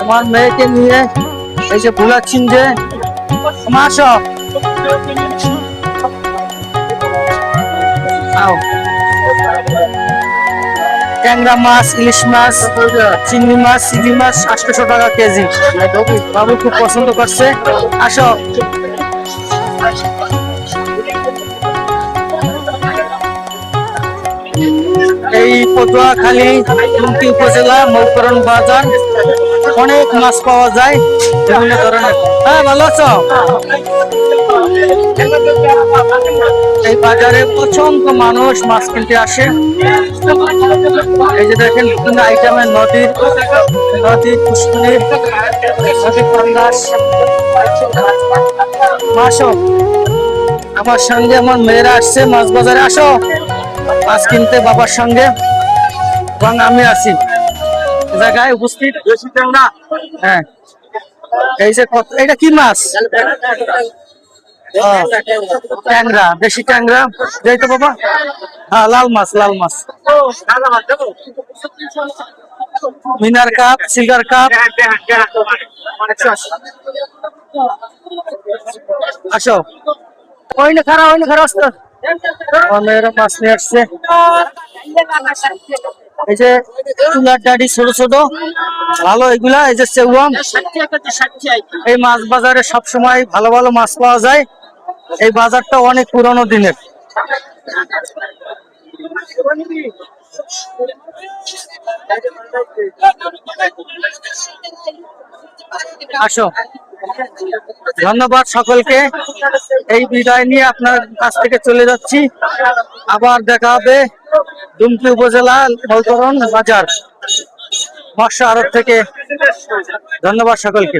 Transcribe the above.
আমার মেয়েকে নিয়ে এই যে ভুলাচ্ছেন যে মাছ ট্যাংরা মাছ, ইলিশ মাছ, চিংড়ি মাছ, চিংড়ি মাছ 800 টাকা কেজি। বাবু খুব পছন্দ করছে। আসো। এই পটুয়াখালী টুঙ্গি উপজেলা মৌকরণ বাজার অনেক মাছ পাওয়া যায় বিভিন্ন ধরনের। হ্যাঁ, ভালো আছো? এই বাজারে প্রচন্ড মানুষ মাছ কিনতে আসে। এই যে দেখেন বিভিন্ন আইটেমের নদী পুষ্করিণী, নদী পঙ্গাস মাছও। আমার সঙ্গে আমার মেয়েরা আসছে মাছ বাজারে। আসো মাছ কিনতে বাবার সঙ্গে, এবং আমি আছি জায়গায় উপস্থিত। হ্যাঁ, এই যে এটা কি মাছ? ট্যাংরা, দেশি ট্যাংরা। যাই তো বাবা। হ্যাঁ, লাল মাছ, লাল মাছ। মিনার কাপ, সিলভার কাপ। আসো, ওই না খারাপ, ওই না খারাপ। মেয়েরা মাছ নিয়ে আসছে। এই যে চুলার ডাডি ছোট ছোট ভালো এগুলা। এই যে চেউয়াম। এই মাছ বাজারে সবসময় ভালো ভালো মাছ পাওয়া যায়। এই বাজারটা অনেক পুরনো দিনের। আসো, ধন্যবাদ সকলকে। এই বিদায় নিয়ে আপনার কাছ থেকে চলে যাচ্ছি। আবার দেখা হবে ডুমকি উপজেলা মৌকরণ বাজার মৎস্য আড়ত থেকে। ধন্যবাদ সকলকে।